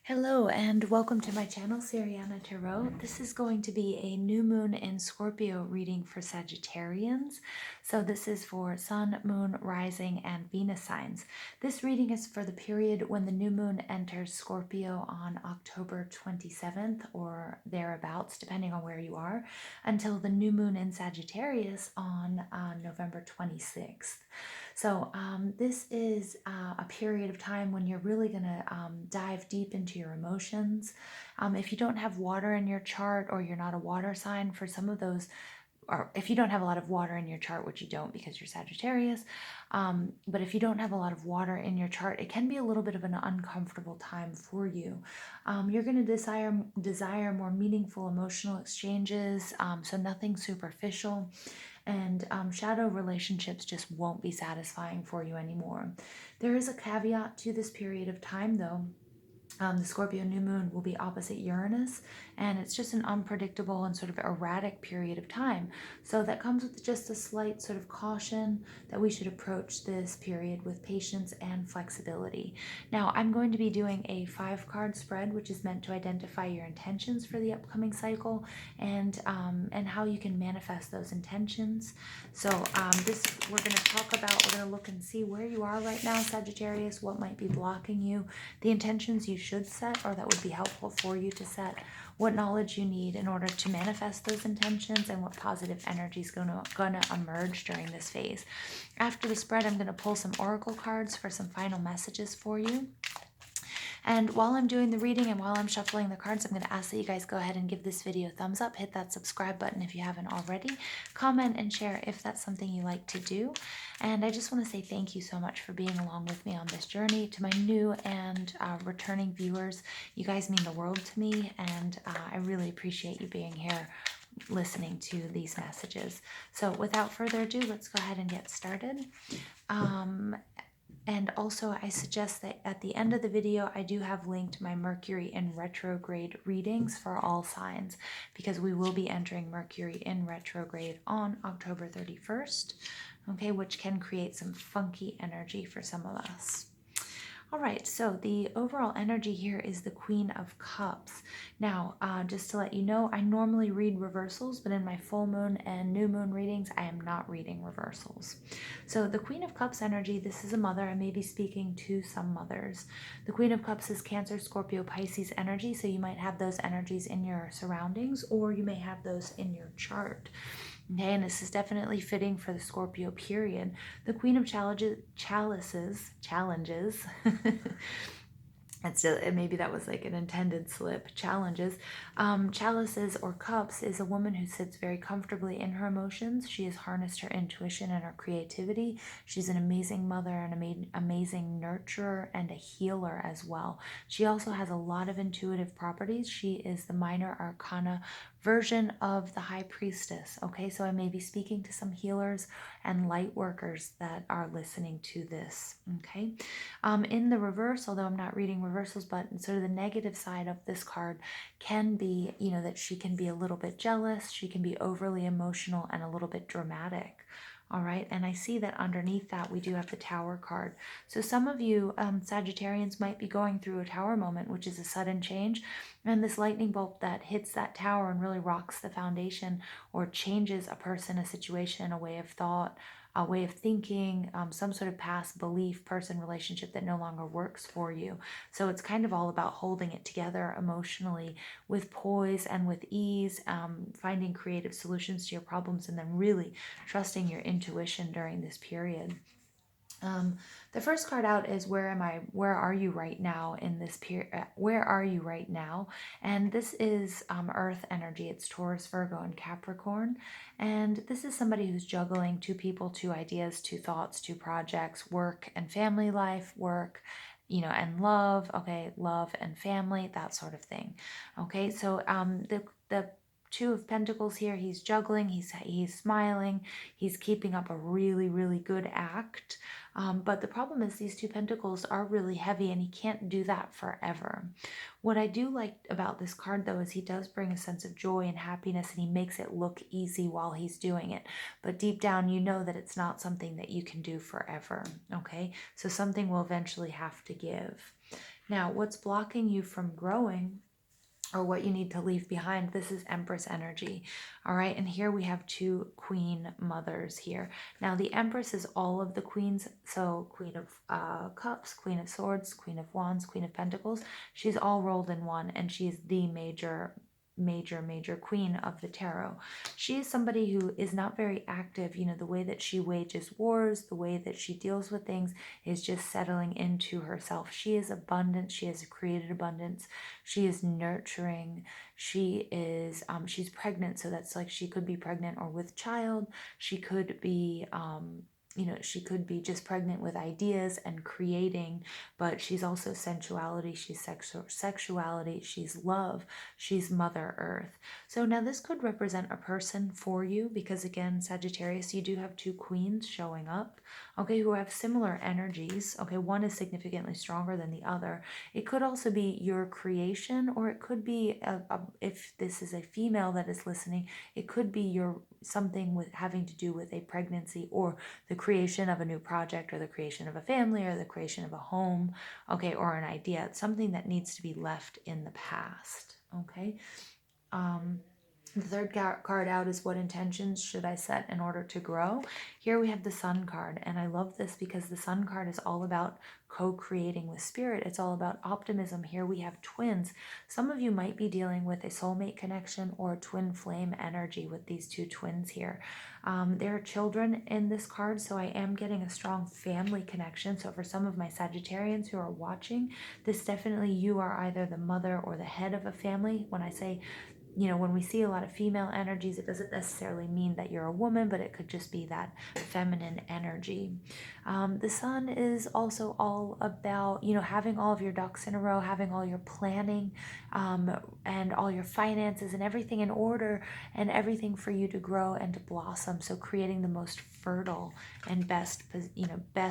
Hello and welcome to my channel, Siriana Tarot. This is going to be a new moon in Scorpio reading for Sagittarians. So this is for Sun, Moon, Rising, and Venus signs. This reading is for the period when the new moon enters Scorpio on October 27th or thereabouts, depending on where you are, until the new moon in Sagittarius on November 26th. So this is a period of time when you're really going to dive deep into your emotions. If you don't have water in your chart or you're not a water sign, for some of those, or if you don't have a lot of water in your chart, which you don't because you're Sagittarius, but if you don't have a lot of water in your chart, it can be a little bit of an uncomfortable time for you. You're going to desire more meaningful emotional exchanges, so nothing superficial. And shadow relationships just won't be satisfying for you anymore. There is a caveat to this period of time, though. The Scorpio new moon will be opposite Uranus, and it's just an unpredictable and sort of erratic period of time. So that comes with just a slight sort of caution that we should approach this period with patience and flexibility. Now, I'm going to be doing a 5-card spread, which is meant to identify your intentions for the upcoming cycle and how you can manifest those intentions. So this we're going to talk about. We're going to look and see where you are right now, Sagittarius, what might be blocking you, the intentions you should set or that would be helpful for you to set, what knowledge you need in order to manifest those intentions, and what positive energy is going to emerge during this phase. After the spread, I'm going to pull some oracle cards for some final messages for you. And while I'm doing the reading and while I'm shuffling the cards, I'm going to ask that you guys go ahead and give this video a thumbs up, hit that subscribe button if you haven't already, comment and share if that's something you like to do. And I just want to say thank you so much for being along with me on this journey. To my new and returning viewers, you guys mean the world to me, and I really appreciate you being here listening to these messages. So without further ado, let's go ahead and get started. And also, I suggest that at the end of the video, I do have linked my Mercury in retrograde readings for all signs, because we will be entering Mercury in retrograde on October 31st, okay, which can create some funky energy for some of us. All right, so the overall energy here is the Queen of Cups. Now, just to let you know, I normally read reversals, but in my full moon and new moon readings, I am not reading reversals. So the Queen of Cups energy, this is a mother. I may be speaking to some mothers. The Queen of Cups is Cancer, Scorpio, Pisces energy, so you might have those energies in your surroundings, or you may have those in your chart. Okay, and this is definitely fitting for the Scorpio period. The Queen of Chalices, and still, maybe that was like an intended slip. Chalices or cups is a woman who sits very comfortably in her emotions. She has harnessed her intuition and her creativity. She's an amazing mother, an amazing nurturer, and a healer as well. She also has a lot of intuitive properties. She is the minor arcana version of the High Priestess. Okay, so I may be speaking to some healers and light workers that are listening to this. Okay, in the reverse, although I'm not reading reversals, but sort of the negative side of this card can be, that she can be a little bit jealous, she can be overly emotional and a little bit dramatic. All right, and I see that underneath that we do have the Tower card. So some of you Sagittarians might be going through a Tower moment, which is a sudden change, and this lightning bolt that hits that tower and really rocks the foundation or changes a person, a situation, a way of thought, a way of thinking, some sort of past belief, person, relationship that no longer works for you. So it's kind of all about holding it together emotionally with poise and with ease, finding creative solutions to your problems, and then really trusting your intuition during this period. The first card out is where are you right now in this period? Where are you right now? And this is Earth energy. It's Taurus, Virgo, and Capricorn. And this is somebody who's juggling 2 people, 2 ideas, 2 thoughts, 2 projects, work and family life, work, and love. Okay, love and family, that sort of thing. Okay, so the 2 of Pentacles here, he's juggling, he's smiling, he's keeping up a really, really good act. But the problem is these 2 pentacles are really heavy and he can't do that forever. What I do like about this card, though, is he does bring a sense of joy and happiness, and he makes it look easy while he's doing it. But deep down, you know that it's not something that you can do forever, okay? So something will eventually have to give. Now, what's blocking you from growing, or what you need to leave behind, this is Empress energy. All right, and here we have two queen mothers here. Now the Empress is all of the queens, so Queen of Cups, Queen of Swords, Queen of Wands, Queen of Pentacles. She's all rolled in one, and she's the major queen of the tarot. She is somebody who is not very active. You know, the way that she wages wars, the way that she deals with things is just settling into herself. She is abundant. She has created abundance. She is nurturing. She's pregnant, so that's like she could be pregnant or with child. She could be she could be just pregnant with ideas and creating, but she's also sensuality, she's sexuality, she's love, she's Mother Earth. So now this could represent a person for you, because again, Sagittarius, you do have two queens showing up, okay, who have similar energies. Okay, one is significantly stronger than the other. It could also be your creation, or it could be if this is a female that is listening, it could be your something with having to do with a pregnancy, or the creation of a new project, or the creation of a family, or the creation of a home, okay, or an idea. It's something that needs to be left in the past, okay. The third card out is, what intentions should I set in order to grow? Here we have the Sun card, and I love this because the Sun card is all about co-creating with spirit. It's all about optimism. Here we have twins. Some of you might be dealing with a soulmate connection or twin flame energy with these two twins here. There are children in this card, so I am getting a strong family connection. So for some of my Sagittarians who are watching, this definitely, you are either the mother or the head of a family. When I say, when we see a lot of female energies, it doesn't necessarily mean that you're a woman, but it could just be that feminine energy. The Sun is also all about, having all of your ducks in a row, having all your planning, and all your finances and everything in order, and everything for you to grow and to blossom. So creating the most fertile and best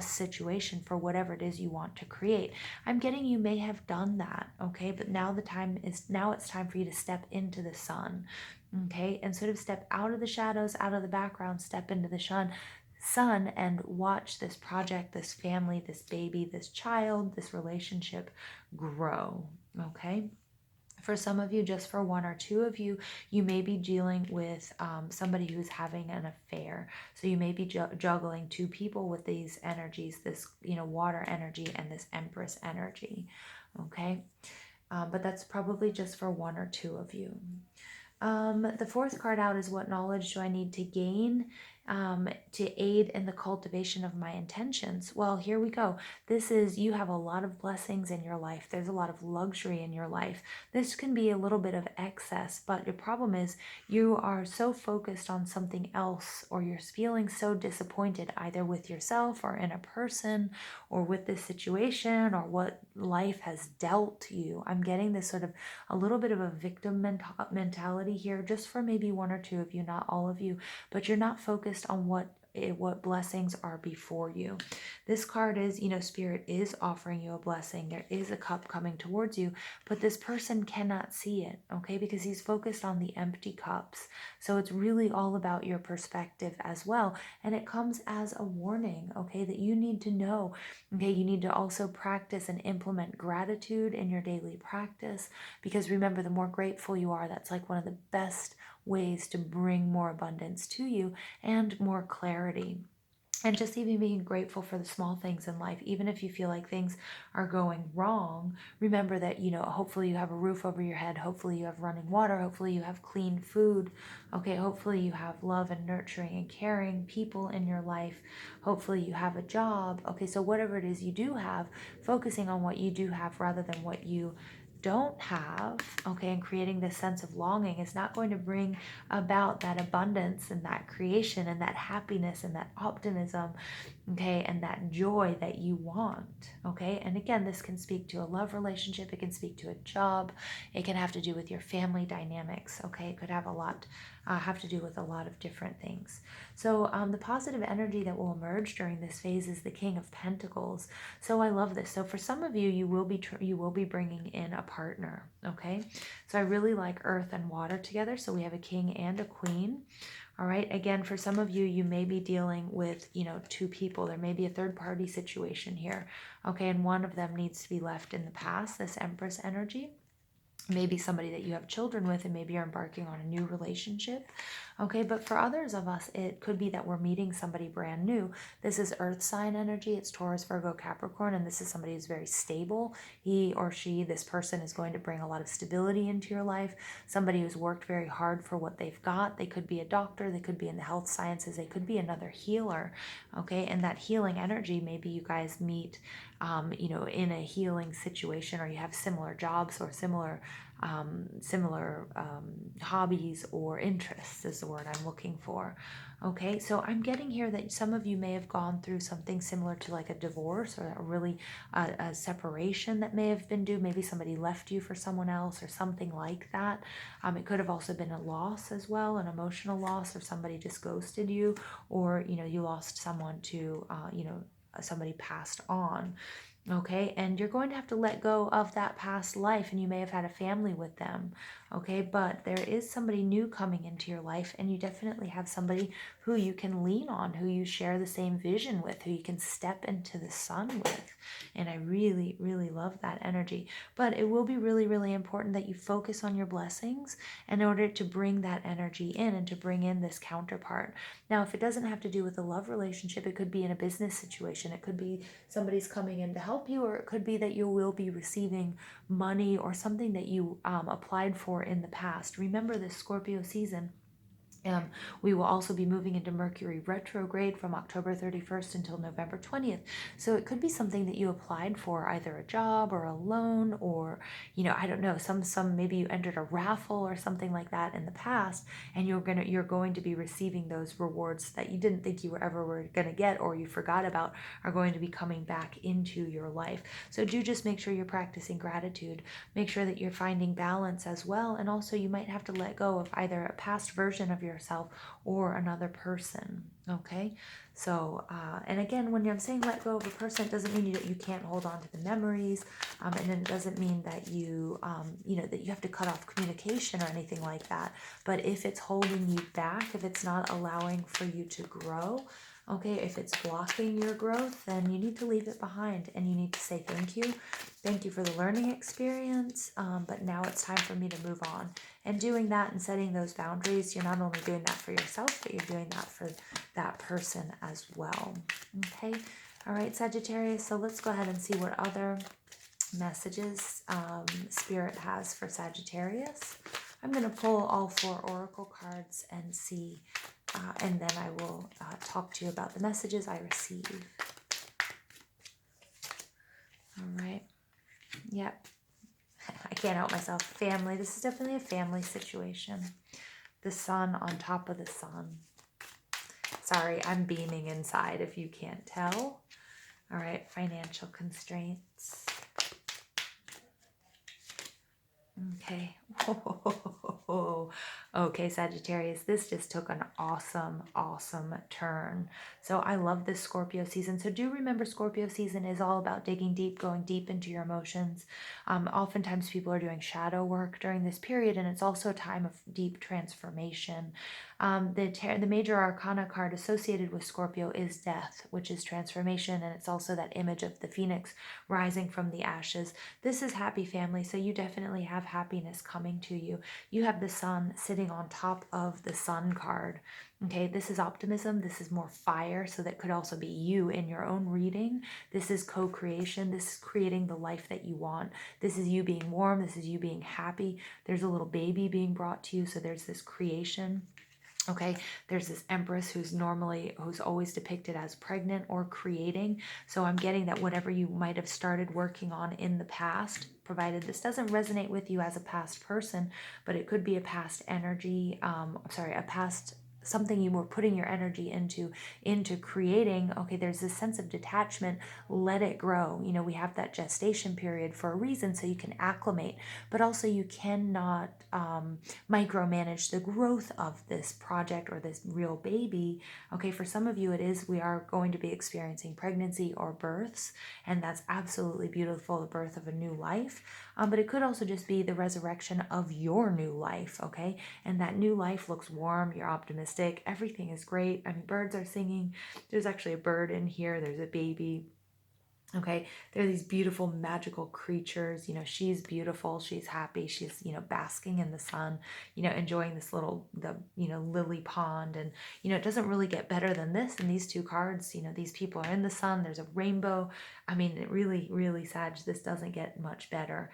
situation for whatever it is you want to create. I'm getting, you may have done that, okay, but now it's time for you to step into the sun, okay, and sort of step out of the shadows, out of the background, step into the sun, and watch this project, this family, this baby, this child, this relationship grow, okay. For some of you, just for one or two of you, you may be dealing with somebody who's having an affair. So you may be juggling two people with these energies, this water energy and this Empress energy, okay. But that's probably just for one or two of you. The fourth card out is, what knowledge do I need to gain to aid in the cultivation of my intentions? Well, here we go. This is, you have a lot of blessings in your life. There's a lot of luxury in your life. This can be a little bit of excess, but your problem is you are so focused on something else, or you're feeling so disappointed either with yourself or in a person or with this situation or what life has dealt you. I'm getting this sort of a little bit of a victim mentality here, just for maybe one or two of you, not all of you, but you're not focused on what blessings are before you. This card is, spirit is offering you a blessing. There is a cup coming towards you, but this person cannot see it, okay, because he's focused on the empty cups. So it's really all about your perspective as well, and it comes as a warning, okay, that you need to know, okay. You need to also practice and implement gratitude in your daily practice, because remember, the more grateful you are, that's like one of the best ways to bring more abundance to you and more clarity. And just even being grateful for the small things in life, even if you feel like things are going wrong, remember that, hopefully you have a roof over your head, hopefully you have running water, hopefully you have clean food, okay, hopefully you have love and nurturing and caring people in your life, hopefully you have a job, okay, so whatever it is you do have, focusing on what you do have rather than what you don't have, okay, and creating this sense of longing is not going to bring about that abundance and that creation and that happiness and that optimism, okay, and that joy that you want, okay. And again, this can speak to a love relationship, it can speak to a job, it can have to do with your family dynamics, okay. It could have a lot have to do with a lot of different things. So the positive energy that will emerge during this phase is the King of Pentacles. So I love this. So for some of you, you will be bringing in a partner. Okay. So I really like earth and water together. So we have a king and a queen. All right. Again, for some of you, you may be dealing with, two people. There may be a third party situation here. Okay. And one of them needs to be left in the past, this Empress energy. Maybe somebody that you have children with, and maybe you're embarking on a new relationship. Okay, but for others of us, it could be that we're meeting somebody brand new. This is earth sign energy. It's Taurus, Virgo, Capricorn, and this is somebody who's very stable. He or she, this person, is going to bring a lot of stability into your life. Somebody who's worked very hard for what they've got. They could be a doctor, they could be in the health sciences, they could be another healer. Okay, and that healing energy, maybe you guys meet in a healing situation, or you have similar jobs or similar hobbies or interests is the word I'm looking for. Okay, so I'm getting here that some of you may have gone through something similar to like a divorce, or a separation that may have been due. Maybe somebody left you for someone else or something like that. It could have also been a loss as well, an emotional loss, or somebody just ghosted you, or you lost someone to somebody passed on. Okay, and you're going to have to let go of that past life, and you may have had a family with them. Okay, but there is somebody new coming into your life, and you definitely have somebody who you can lean on, who you share the same vision with, who you can step into the sun with. And I really, really love that energy. But it will be really, really important that you focus on your blessings in order to bring that energy in and to bring in this counterpart. Now, if it doesn't have to do with a love relationship, it could be in a business situation. It could be somebody's coming in to help you, or it could be that you will be receiving money or something that you applied for in the past. Remember, this Scorpio season, we will also be moving into Mercury retrograde from October 31st until November 20th. So it could be something that you applied for, either a job or a loan, or, I don't know, maybe you entered a raffle or something like that in the past, and you're going to be receiving those rewards that you didn't think you were going to get, or you forgot about, are going to be coming back into your life. So do just make sure you're practicing gratitude. Make sure that you're finding balance as well. And also, you might have to let go of either a past version of yourself or another person. Okay, so and again, when I'm saying let go of a person, it doesn't mean that you can't hold on to the memories, and then it doesn't mean that you that you have to cut off communication or anything like that. But if it's holding you back, if it's not allowing for you to grow, okay, if it's blocking your growth, then you need to leave it behind, and you need to say thank you. Thank you for the learning experience, but now it's time for me to move on. And doing that and setting those boundaries, you're not only doing that for yourself, but you're doing that for that person as well. Okay, all right, Sagittarius, so let's go ahead and see what other messages Spirit has for Sagittarius. I'm going to pull all 4 oracle cards and see, and then I will talk to you about the messages I receive. All right. Yep. I can't help myself. Family. This is definitely a family situation. The sun on top of the sun. Sorry, I'm beaming inside if you can't tell. All right. Financial constraints. Okay. Okay, Sagittarius, this just took an awesome, awesome turn. So I love this Scorpio season. So do remember, Scorpio season is all about digging deep, going deep into your emotions. Oftentimes people are doing shadow work during this period, and it's also a time of deep transformation. The major arcana card associated with Scorpio is death, which is transformation, and it's also that image of the phoenix rising from the ashes. This is happy family, so you definitely have happiness coming to you. You have the sun sitting on top of the sun card. Okay, this is optimism. This is more fire, so that could also be you in your own reading. This is co-creation. This is creating the life that you want. This is you being warm. This is you being happy. There's a little baby being brought to you, so there's this creation. Okay, there's this Empress who's always depicted as pregnant or creating. So I'm getting that whatever you might have started working on in the past, provided this doesn't resonate with you as a past person, but it could be a past energy, a past something you were putting your energy into creating. Okay, there's this sense of detachment. Let it grow. You know, we have that gestation period for a reason, so you can acclimate, but also you cannot micromanage the growth of this project or this real baby. Okay, for some of you it is, we are going to be experiencing pregnancy or births, and that's absolutely beautiful, the birth of a new life. But it could also just be the resurrection of your new life. Okay, and that new life looks warm, you're optimistic, everything is great. I mean, birds are singing. There's actually a bird in here, there's a baby. Okay, they're these beautiful magical creatures. You know, she's beautiful, she's happy, she's, you know, basking in the sun, you know, enjoying this little, you know, lily pond. And you know, it doesn't really get better than this. And these two cards, you know, these people are in the sun, there's a rainbow. I mean, it really, Sag, this doesn't get much better.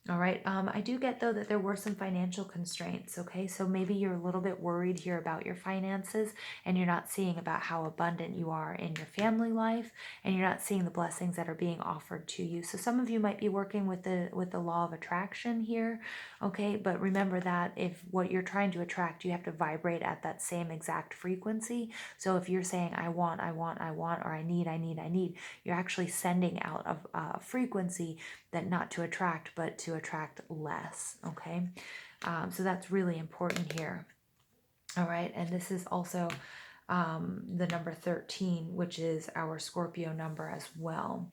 All right. I do get, though, that there were some financial constraints. Okay, so maybe you're a little bit worried here about your finances, and you're not seeing about how abundant you are in your family life, and you're not seeing the blessings that are being offered to you. So some of you might be working with the law of attraction here. Okay, but remember that if what you're trying to attract, you have to vibrate at that same exact frequency. So if you're saying I want, or I need, you're actually sending out a frequency that not to attract, but to attract less. Okay, so that's really important here. All right, and this is also the number 13, which is our Scorpio number as well.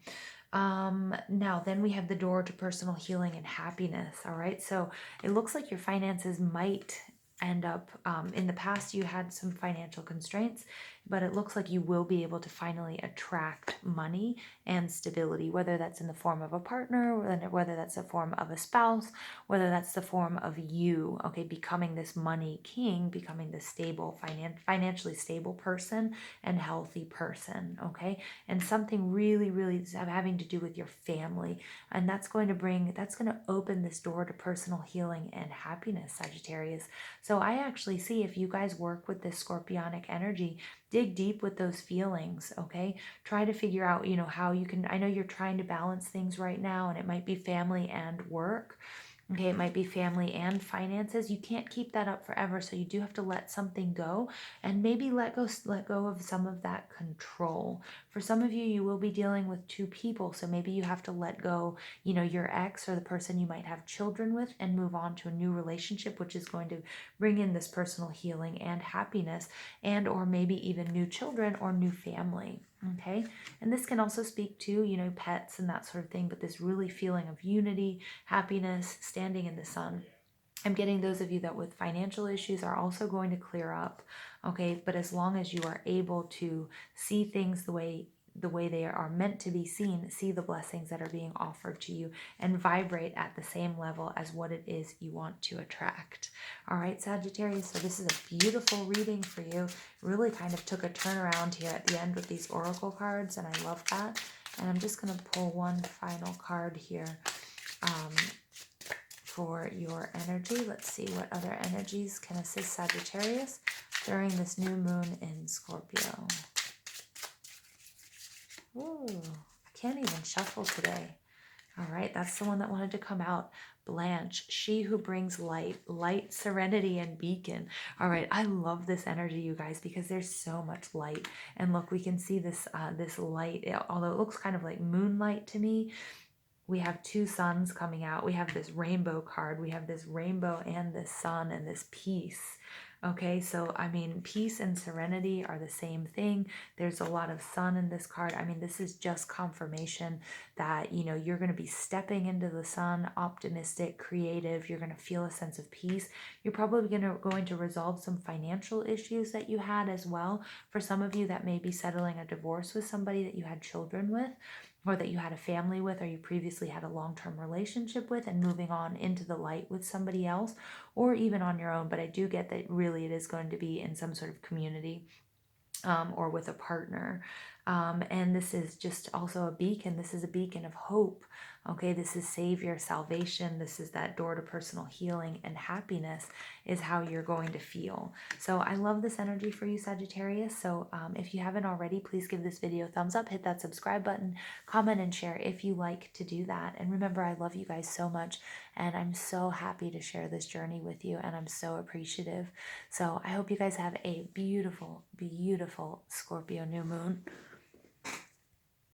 Now then we have the door to personal healing and happiness. All right, so it looks like your finances might end up, in the past you had some financial constraints, but it looks like you will be able to finally attract money and stability, whether that's in the form of a partner, whether that's a form of a spouse, whether that's the form of you, okay, becoming this money king, becoming this stable, financially stable person and healthy person. Okay, and something really having to do with your family, and that's going to open this door to personal healing and happiness, Sagittarius. So I actually see, if you guys work with this scorpionic energy, dig deep with those feelings. Okay, try to figure out, you know, how you can, I know you're trying to balance things right now, and it might be family and work. Okay, it might be family and finances. You can't keep that up forever, so you do have to let something go, and maybe let go of some of that control. For some of you, you will be dealing with two people, so maybe you have to let go, you know, your ex or the person you might have children with, and move on to a new relationship, which is going to bring in this personal healing and happiness, and or maybe even new children or new family. Okay, and this can also speak to, you know, pets and that sort of thing, but this really feeling of unity, happiness, standing in the sun. I'm getting those of you that with financial issues are also going to clear up. Okay, but as long as you are able to see things the way they are meant to be seen, see the blessings that are being offered to you, and vibrate at the same level as what it is you want to attract. All right, Sagittarius, so this is a beautiful reading for you. Really kind of took a turnaround here at the end with these oracle cards, and I love that. And I'm just going to pull one final card here for your energy. Let's see what other energies can assist Sagittarius during this new moon in Scorpio. Ooh, I can't even shuffle today. All right, that's the one that wanted to come out. Blanche, she who brings light, serenity, and beacon. All right, I love this energy, you guys, because there's so much light. And look, we can see this this light, although it looks kind of like moonlight to me. We have two suns coming out. We have this rainbow card. We have this rainbow and this sun and this peace. Okay, so I mean, peace and serenity are the same thing. There's a lot of sun in this card. I mean, this is just confirmation that, you know, you're going to be stepping into the sun, optimistic, creative. You're going to feel a sense of peace. You're probably going to resolve some financial issues that you had as well. For some of you, that may be settling a divorce with somebody that you had children with, or that you had a family with, or you previously had a long-term relationship with, and moving on into the light with somebody else, or even on your own. But I do get that really it is going to be in some sort of community, or with a partner. And this is just also a beacon. This is a beacon of hope. Okay, this is savior, salvation. This is that door to personal healing and happiness is how you're going to feel. So I love this energy for you, Sagittarius. So if you haven't already, please give this video a thumbs up, hit that subscribe button, comment and share if you like to do that. And remember, I love you guys so much, and I'm so happy to share this journey with you, and I'm so appreciative. So I hope you guys have a beautiful, beautiful Scorpio new moon.